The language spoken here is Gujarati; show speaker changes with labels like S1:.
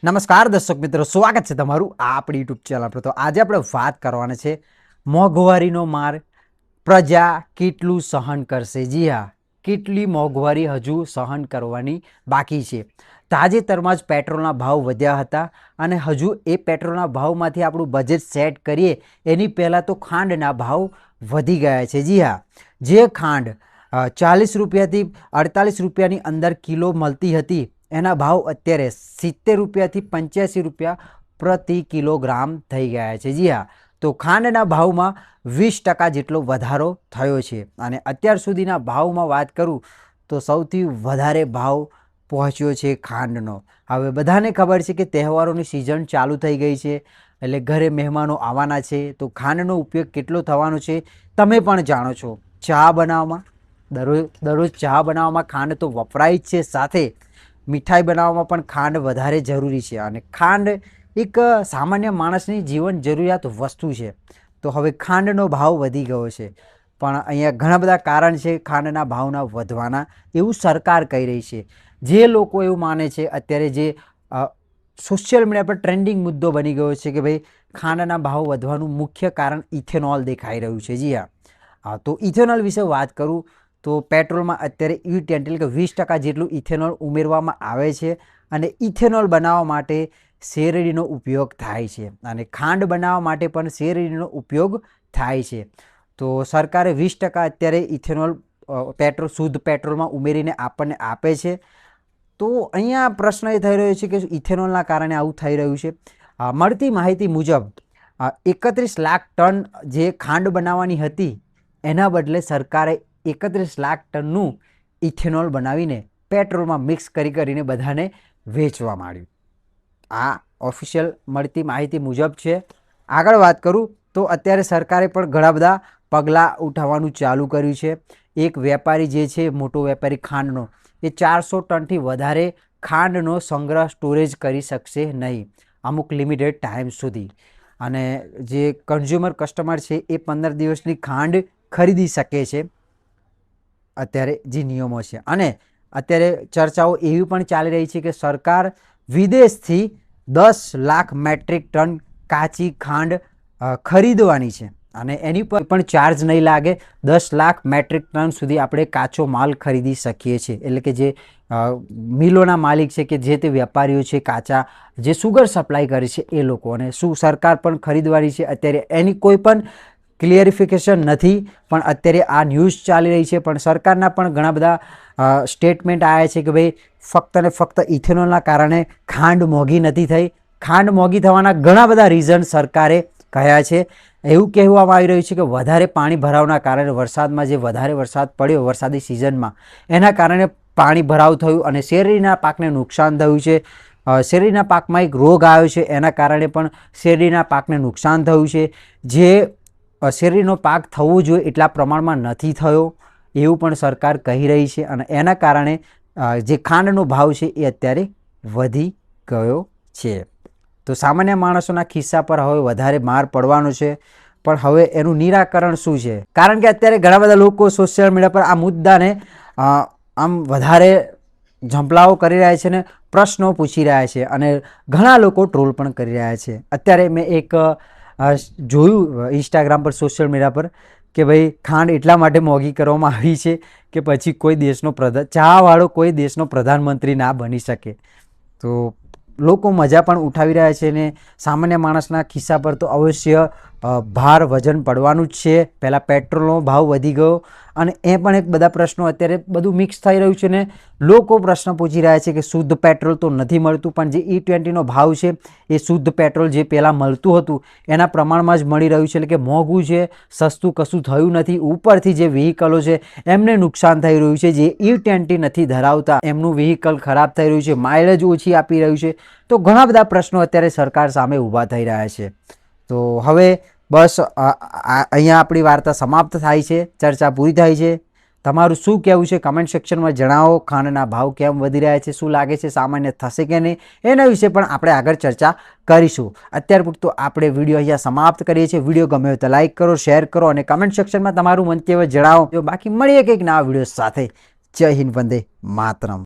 S1: નમસ્કાર દર્શક મિત્રો, સ્વાગત છે તમારું આપણી યુટ્યુબ ચેનલ પર। તો આજે આપણે વાત કરવાના છે મોંઘવારીનો માર પ્રજા કેટલું સહન કરશે। જી હા, કેટલી મોંઘવારી હજુ સહન કરવાની બાકી છે। તાજેતરમાં જ પેટ્રોલના ભાવ વધ્યા હતા અને હજુ એ પેટ્રોલના ભાવમાંથી આપણું બજેટ સેટ કરીએ એની પહેલાં તો ખાંડના ભાવ વધી ગયા છે। જી હા, જે ખાંડ 40 રૂપિયાથી 48 રૂપિયાની અંદર કિલો મળતી હતી એના ભાવ અત્યારે 70 રૂપિયાથી 85 રૂપિયા પ્રતિ કિલોગ્રામ થઈ ગયા છે। જી હા, તો ખાંડના ભાવમાં 20% જેટલો વધારો થયો છે અને અત્યાર સુધીના ભાવમાં વાત કરું તો સૌથી વધારે ભાવ પહોંચ્યો છે ખાંડનો। હવે બધાને ખબર છે કે તહેવારોની સિઝન ચાલુ થઈ ગઈ છે એટલે ઘરે મહેમાનો આવવાના છે તો ખાંડનો ઉપયોગ કેટલો થવાનો છે તમે પણ જાણો છો। ચા બનાવવામાં દરરોજ ચા બનાવવામાં ખાંડ તો વપરાય જ છે, સાથે મીઠાઈ બનાવવામાં પણ ખાંડ વધારે જરૂરી છે અને ખાંડ એક સામાન્ય માણસની જીવન જરૂરિયાત વસ્તુ છે। તો હવે ખાંડનો ભાવ વધી ગયો છે પણ અહીંયા ઘણા બધા કારણ છે ખાંડના ભાવના વધવાના એવું સરકાર કહી રહી છે। જે લોકો એવું માને છે, અત્યારે જે સોશિયલ મીડિયા પર ટ્રેન્ડિંગ મુદ્દો બની ગયો છે કે ભાઈ ખાંડના ભાવ વધવાનું મુખ્ય કારણ ઇથેનોલ દેખાઈ રહ્યું છે। જી હા, તો ઇથેનોલ વિશે વાત કરું તો પેટ્રોલમાં અત્યારે E20 એટલે કે 20% જેટલું ઇથેનોલ ઉમેરવામાં આવે છે અને ઇથેનોલ બનાવવા માટે શેરડીનો ઉપયોગ થાય છે અને ખાંડ બનાવવા માટે પણ શેરડીનો ઉપયોગ થાય છે। તો સરકારે 20% અત્યારે ઇથેનોલ શુદ્ધ પેટ્રોલમાં ઉમેરીને આપણને આપે છે। તો અહીંયા પ્રશ્ન એ થઈ રહ્યો છે કે ઇથેનોલના કારણે આવું થઈ રહ્યું છે। મળતી માહિતી મુજબ 31 લાખ ટન જે ખાંડ બનાવવાની હતી એના બદલે સરકારે 31 લાખ ટનનું ઇથેનોલ બનાવીને પેટ્રોલમાં મિક્સ કરીને બધાને વેચવા માંડ્યું। આ ઓફિશિયલ મળતી માહિતી મુજબ છે। આગળ વાત કરું તો અત્યારે સરકારે પણ ઘણા બધા પગલાં ઉઠાવવાનું ચાલુ કર્યું છે। એક વેપારી જે છે, મોટો વેપારી ખાંડનો, એ 400 ટનથી વધારે ખાંડનો સંગ્રહ સ્ટોરેજ કરી શકશે નહીં અમુક લિમિટેડ ટાઈમ સુધી અને જે કસ્ટમર છે એ 15 દિવસની ખાંડ ખરીદી શકે છે અત્યારે જે નિયમો છે। અને અત્યારે ચર્ચાઓ એવી પણ ચાલી રહી છે કે સરકાર વિદેશથી 10 લાખ મેટ્રિક ટન કાચી ખાંડ ખરીદવાની છે અને એની પર પણ ચાર્જ નહીં લાગે। 10 લાખ મેટ્રિક ટન સુધી આપણે કાચો માલ ખરીદી શકીએ છીએ। એટલે કે જે મિલોના માલિક છે કે જે તે વેપારીઓ છે, કાચા જે સુગર સપ્લાય કરે છે એ લોકોને સરકાર પણ ખરીદવાની છે। અત્યારે એની કોઈ પણ ક્લિયરિફિકેશન નથી પણ અત્યારે આ ન્યૂઝ ચાલી રહી છે પણ સરકારના પણ ઘણા બધા સ્ટેટમેન્ટ આવ્યા છે કે ભાઈ ફક્ત ને ફક્ત ઇથેનોલના કારણે ખાંડ મોંઘી નથી થઈ। ખાંડ મોંઘી થવાના ઘણા બધા રીઝન સરકારે કહ્યા છે। એવું કહેવામાં આવી રહ્યું છે કે વધારે પાણી ભરાવના કારણે વરસાદમાં જે વધારે વરસાદ પડ્યો વરસાદી સિઝનમાં એના કારણે પાણી ભરાવ થયું અને શેરડીના પાકને નુકસાન થયું છે। શેરડીના પાકમાં એક રોગ આવ્યો છે એના કારણે પણ શેરડીના પાકને નુકસાન થયું છે। જે શેરડીનો પાક થવો જોઈએ એટલા પ્રમાણમાં નથી થયો એવું પણ સરકાર કહી રહી છે અને એના કારણે જે ખાંડનો ભાવ છે એ અત્યારે વધી ગયો છે। તો સામાન્ય માણસોના ખિસ્સા પર હવે વધારે માર પડવાનો છે પણ હવે એનું નિરાકરણ શું છે? કારણ કે અત્યારે ઘણા બધા લોકો સોશિયલ મીડિયા પર આ મુદ્દાને આમ વધારે ઝંપલાઓ કરી રહ્યા છે ને પ્રશ્નો પૂછી રહ્યા છે અને ઘણા લોકો ટ્રોલ પણ કરી રહ્યા છે। અત્યારે મેં એક જોયું ઇન્સ્ટાગ્રામ પર, સોશિયલ મીડિયા પર કે ભાઈ ખાંડ એટલા માટે મોંઘી કરવામાં આવી છે કે પછી ચાવાળો કોઈ દેશનો પ્રધાનમંત્રી ના બની શકે। તો લોકો મજા પણ ઉઠાવી રહ્યા છે ને સામાન્ય માણસના ખિસ્સા પર તો અવશ્ય ભાર વજન પડવાનું જ છે। પહેલાં પેટ્રોલનો ભાવ વધી ગયો અને એ પણ એક બધા પ્રશ્નો અત્યારે બધું મિક્સ થઈ રહ્યું છે ને લોકો પ્રશ્ન પૂછી રહ્યા છે કે શુદ્ધ પેટ્રોલ તો નથી મળતું પણ જે E20નો ભાવ છે એ શુદ્ધ પેટ્રોલ જે પહેલાં મળતું હતું એના પ્રમાણમાં જ મળી રહ્યું છે। એટલે કે મોંઘું છે, સસ્તું કશું થયું નથી। ઉપરથી જે વ્હીકલો છે એમને નુકસાન થઈ રહ્યું છે, જે E20 નથી ધરાવતા એમનું વ્હીકલ ખરાબ થઈ રહ્યું છે, માઇલેજ ઓછી આપી રહ્યું છે। તો ઘણા બધા પ્રશ્નો અત્યારે સરકાર સામે ઊભા થઈ રહ્યા છે। તો હવે બસ અહીંયા આપણી વાર્તા સમાપ્ત થાય છે, ચર્ચા પૂરી થાય છે। તમારું શું કહેવું છે કમેન્ટ સેક્શનમાં જણાવો। ખાંડના ભાવ કેમ વધી રહ્યા છે, શું લાગે છે સામાન્ય થશે કે નહીં, એના વિશે પણ આપણે આગળ ચર્ચા કરીશું। અત્યાર પૂરતું આપણે વિડીયો અહીંયા સમાપ્ત કરીએ છીએ। વિડીયો ગમે હોય તો લાઇક કરો, શેર કરો અને કમેન્ટ સેક્શનમાં તમારું મંતવ્ય જણાવો। બાકી મળીએ કંઈક નવા વિડીયો સાથે। જય હિન્દ, વંદે માતરમ।